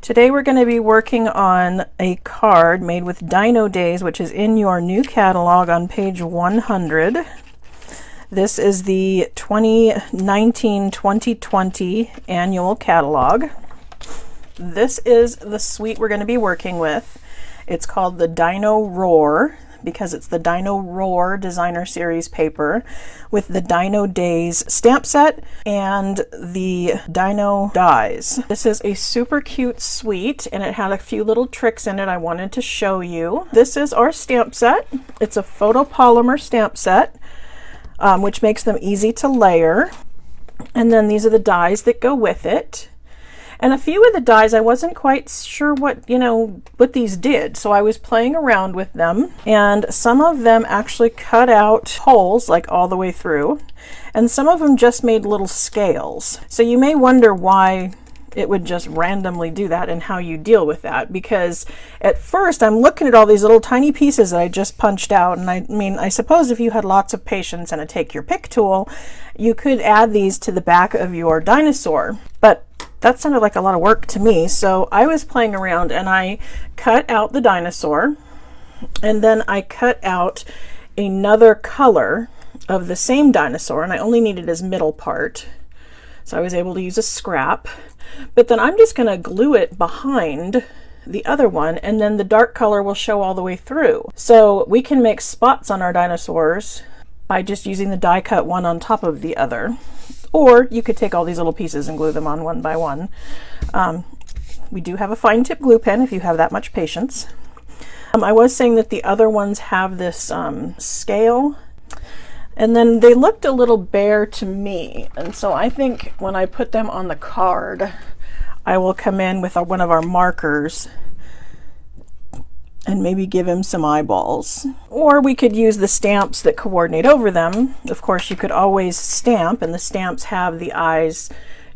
Today we're going to be working on a card made with Dino Days, which is in your new catalog on page 100. This is the 2019-2020 annual catalog. This is the suite we're going to be working with. It's called the Dino Roar, because it's the Dino Roar Designer Series paper with the Dino Days stamp set and the Dino dies. This is a super cute suite and it had a few little tricks in it I wanted to show you. This is our stamp set. It's a photopolymer stamp set, which makes them easy to layer. And then these are the dies that go with it. And a few of the dies I wasn't quite sure what these did, so I was playing around with them, and some of them actually cut out holes like all the way through, and some of them just made little scales. So you may wonder why it would just randomly do that and how you deal with that, because at first I'm looking at all these little tiny pieces that I just punched out, and I mean, I suppose if you had lots of patience and a take your pick tool, you could add these to the back of your dinosaur, but that sounded like a lot of work to me. So I was playing around and I cut out the dinosaur, and then I cut out another color of the same dinosaur, and I only needed his middle part. So I was able to use a scrap, but then I'm just going to glue it behind the other one, and then the dark color will show all the way through. So we can make spots on our dinosaurs by just using the die cut one on top of the other. Or you could take all these little pieces and glue them on one by one. We do have a fine tip glue pen if you have that much patience. I was saying that the other ones have this scale, and then they looked a little bare to me. And so I think when I put them on the card, I will come in with one of our markers and maybe give him some eyeballs. Or we could use the stamps that coordinate over them. Of course, you could always stamp, and the stamps have the eyes,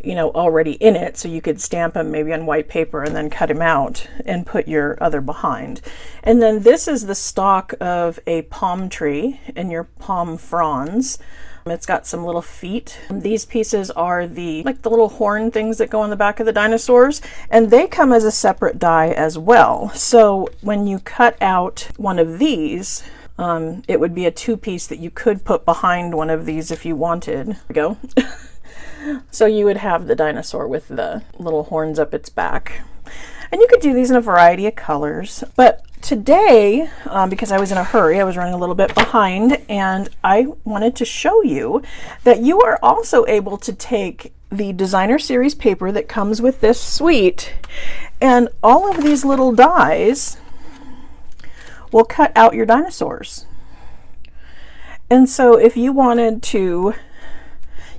already in it, so you could stamp them maybe on white paper and then cut him out and put your other behind. And then this is the stalk of a palm tree and your palm fronds. It's got some little feet. These pieces are the little horn things that go on the back of the dinosaurs, and they come as a separate die as well. So when you cut out one of these, it would be a two-piece that you could put behind one of these if you wanted. There we go. So you would have the dinosaur with the little horns up its back. And you could do these in a variety of colors. But today, because I was in a hurry, I was running a little bit behind, and I wanted to show you that you are also able to take the Designer Series paper that comes with this suite, and all of these little dies will cut out your dinosaurs. And so if you wanted to,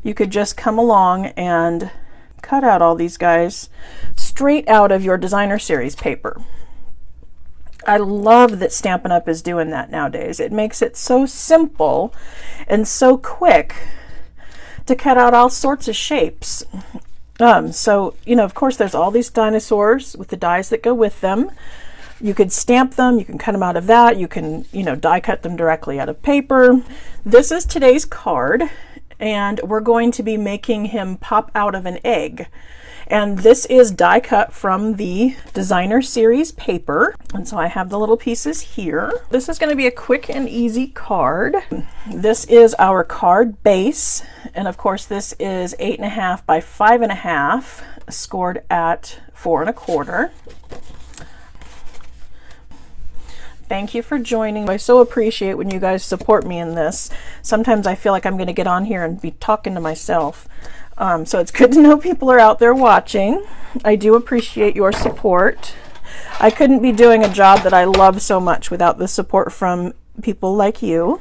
you could just come along and cut out all these guys straight out of your Designer Series paper. I love that Stampin' Up! Is doing that nowadays. It makes it so simple and so quick to cut out all sorts of shapes. So, of course, there's all these dinosaurs with the dies that go with them. You could stamp them, you can cut them out of that, you can, die cut them directly out of paper. This is today's card, and we're going to be making him pop out of an egg. And this is die cut from the Designer Series paper. And so I have the little pieces here. This is going to be a quick and easy card. This is our card base. And of course, this is 8.5 by 5.5, scored at 4 1/4. Thank you for joining. I so appreciate when you guys support me in this. Sometimes I feel like I'm going to get on here and be talking to myself. So it's good to know people are out there watching. I do appreciate your support. I couldn't be doing a job that I love so much without the support from people like you.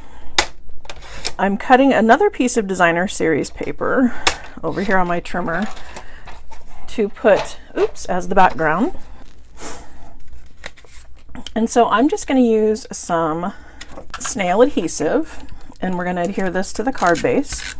I'm cutting another piece of Designer Series paper over here on my trimmer to put, as the background. And so I'm just going to use some snail adhesive, and we're going to adhere this to the card base.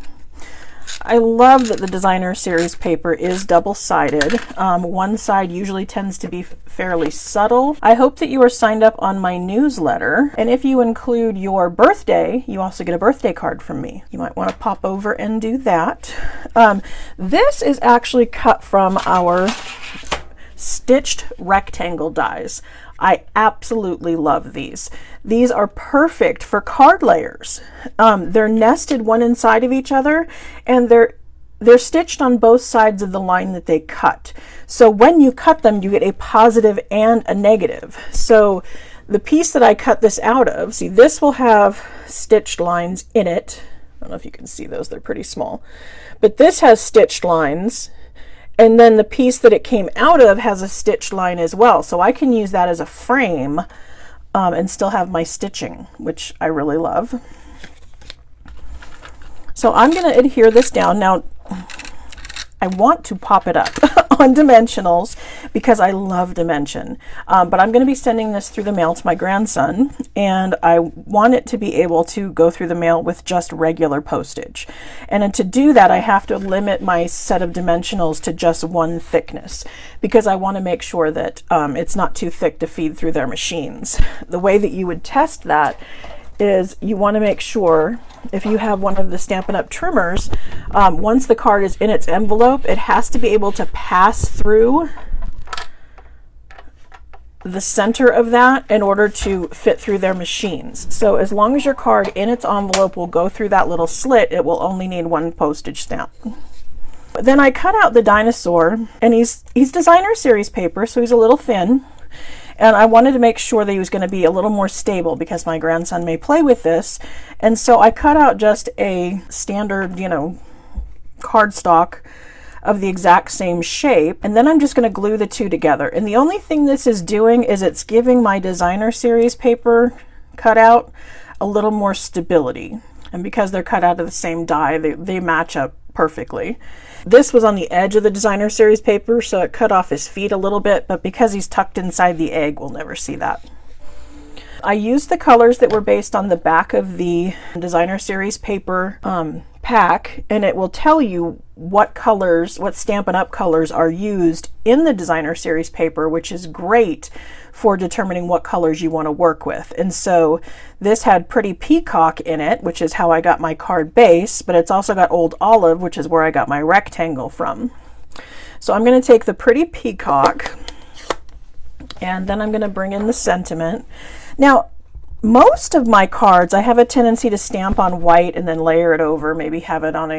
I love that the Designer Series paper is double-sided. One side usually tends to be fairly subtle. I hope that you are signed up on my newsletter, and if you include your birthday, you also get a birthday card from me. You might want to pop over and do that. This is actually cut from our stitched rectangle dies. I absolutely love these. These are perfect for card layers. They're nested one inside of each other, and they're stitched on both sides of the line that they cut. So when you cut them, you get a positive and a negative. So the piece that I cut this out of, see, this will have stitched lines in it. I don't know if you can see those, they're pretty small. But this has stitched lines, and then the piece that it came out of has a stitched line as well. So I can use that as a frame and still have my stitching, which I really love. So I'm going to adhere this down. Now, I want to pop it up on dimensionals because I love dimension, but I'm going to be sending this through the mail to my grandson, and I want it to be able to go through the mail with just regular postage. And to do that, I have to limit my set of dimensionals to just one thickness because I want to make sure that it's not too thick to feed through their machines. The way that you would test that is you want to make sure, if you have one of the Stampin' Up! Trimmers, once the card is in its envelope, it has to be able to pass through the center of that in order to fit through their machines. So as long as your card in its envelope will go through that little slit, it will only need one postage stamp. Then I cut out the dinosaur, and he's designer series paper, so he's a little thin. And I wanted to make sure that he was going to be a little more stable because my grandson may play with this. And so I cut out just a standard, cardstock of the exact same shape. And then I'm just going to glue the two together. And the only thing this is doing is it's giving my designer series paper cutout a little more stability. And because they're cut out of the same die, they match up perfectly. This was on the edge of the designer series paper, so it cut off his feet a little bit, but because he's tucked inside the egg, we'll never see that. I used the colors that were based on the back of the designer series paper pack, and it will tell you what colors, what Stampin' Up! Colors are used in the designer series paper, which is great for determining what colors you want to work with. And so this had Pretty Peacock in it, which is how I got my card base, but it's also got Old Olive, which is where I got my rectangle from. So I'm going to take the Pretty Peacock, and then I'm going to bring in the sentiment. Now, most of my cards, I have a tendency to stamp on white and then layer it over, maybe have it on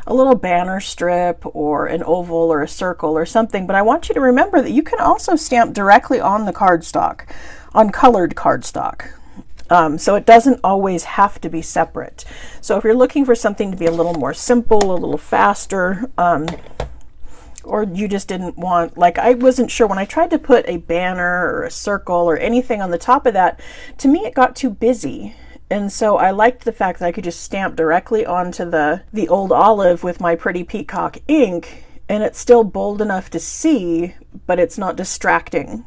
a little banner strip or an oval or a circle or something. But I want you to remember that you can also stamp directly on the cardstock, on colored cardstock. So it doesn't always have to be separate. So if you're looking for something to be a little more simple, a little faster, or you just didn't want, like I wasn't sure when I tried to put a banner or a circle or anything on the top of that, to me it got too busy. And so I liked the fact that I could just stamp directly onto the Old Olive with my Pretty Peacock ink, and it's still bold enough to see, but it's not distracting.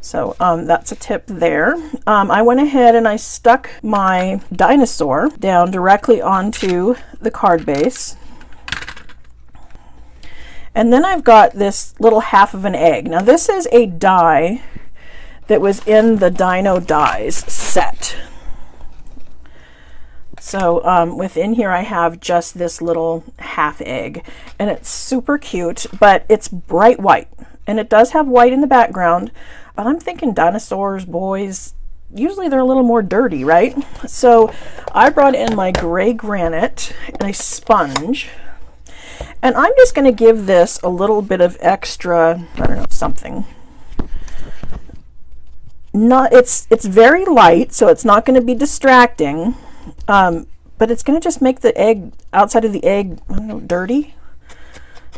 So that's a tip there. I went ahead and I stuck my dinosaur down directly onto the card base. And then I've got this little half of an egg. Now this is a die that was in the Dino dies set. So within here I have just this little half egg, and it's super cute, but it's bright white, and it does have white in the background, but I'm thinking dinosaurs, boys, usually they're a little more dirty, right? So I brought in my gray granite and a sponge, and I'm just going to give this a little bit of extra, I don't know, something. It's very light, so it's not going to be distracting. But it's going to just make the egg, outside of the egg, I don't know, dirty,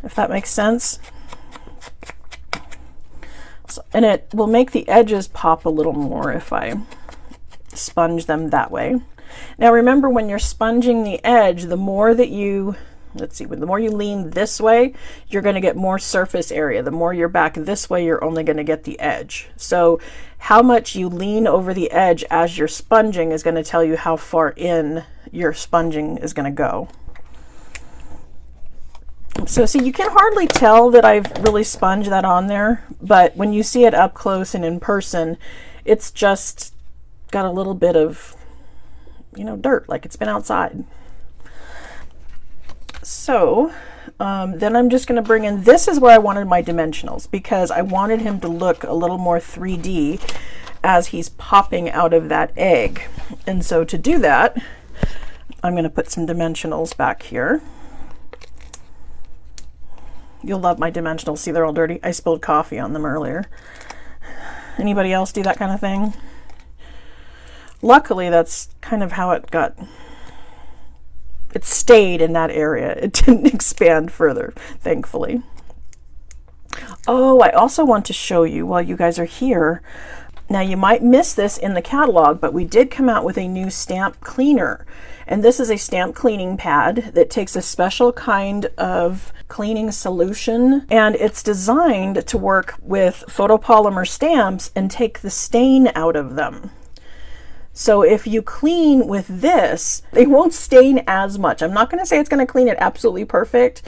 if that makes sense. So, and it will make the edges pop a little more if I sponge them that way. Now remember, when you're sponging the edge, the more that you, the more you lean this way, you're going to get more surface area. The more you're back this way, you're only going to get the edge. So how much you lean over the edge as you're sponging is going to tell you how far in your sponging is going to go. So see, you can hardly tell that I've really sponged that on there, but when you see it up close and in person, it's just got a little bit of, dirt, like it's been outside. So Then I'm just going to bring in, this is where I wanted my dimensionals, because I wanted him to look a little more 3D as he's popping out of that egg. And so to do that, I'm going to put some dimensionals back here. You'll love my dimensionals. See, they're all dirty. I spilled coffee on them earlier. Anybody else do that kind of thing? Luckily, that's kind of how it got. It stayed in that area. It didn't expand further, thankfully. Oh, I also want to show you while you guys are here. Now, you might miss this in the catalog, but we did come out with a new stamp cleaner. And this is a stamp cleaning pad that takes a special kind of cleaning solution, and it's designed to work with photopolymer stamps and take the stain out of them. So if you clean with this, they won't stain as much. I'm not going to say it's going to clean it absolutely perfect,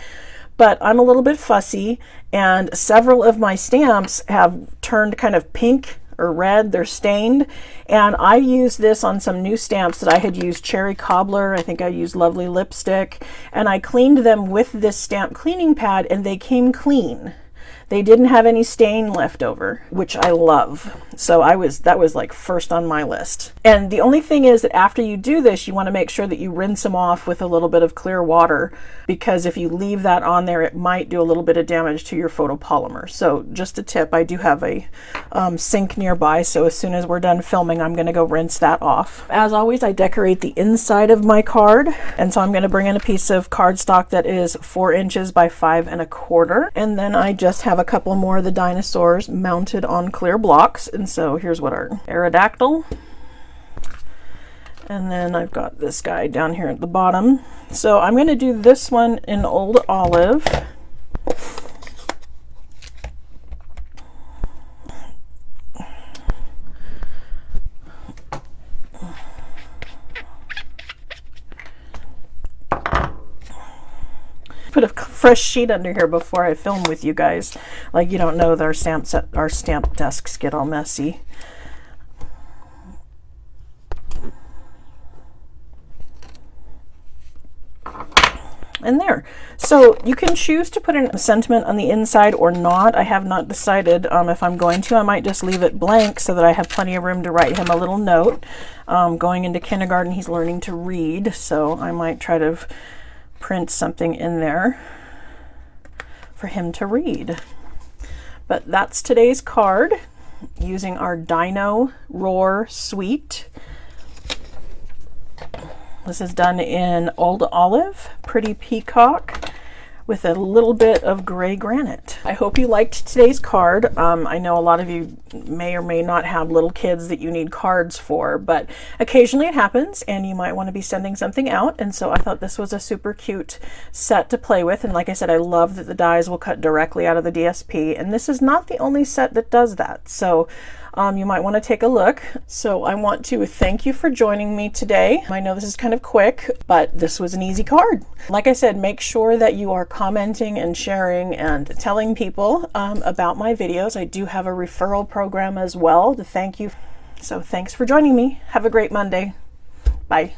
but I'm a little bit fussy, and several of my stamps have turned kind of pink or red. They're stained, and I used this on some new stamps that I had used Cherry Cobbler. I think I used Lovely Lipstick, and I cleaned them with this stamp cleaning pad, and they came clean. They didn't have any stain left over, which I love. So that was like first on my list. And the only thing is that after you do this, you want to make sure that you rinse them off with a little bit of clear water, because if you leave that on there, it might do a little bit of damage to your photopolymer. So just a tip, I do have a sink nearby, so as soon as we're done filming, I'm going to go rinse that off. As always, I decorate the inside of my card, and so I'm going to bring in a piece of cardstock that is 4 inches by 5 1/4, and then I just have a couple more of the dinosaurs mounted on clear blocks. And so here's what our Aerodactyl, and then I've got this guy down here at the bottom. So I'm going to do this one in Old Olive. Put a fresh sheet under here before I film with you guys. Like, you don't know that our stamp desks get all messy. And there. So you can choose to put a sentiment on the inside or not. I have not decided if I'm going to. I might just leave it blank so that I have plenty of room to write him a little note. Going into kindergarten, he's learning to read, so I might try to print something in there for him to read. But that's today's card using our Dino Roar suite. This is done in Old Olive, Pretty Peacock, with a little bit of gray granite. I hope you liked today's card. I know a lot of you may or may not have little kids that you need cards for, but occasionally it happens and you might want to be sending something out. And so I thought this was a super cute set to play with. And like I said, I love that the dies will cut directly out of the DSP. And this is not the only set that does that. So you might want to take a look. So I want to thank you for joining me today. I know this is kind of quick, but this was an easy card. Like I said, make sure that you are commenting and sharing and telling people about my videos. I do have a referral program as well to thank you. So thanks for joining me. Have a great Monday. Bye.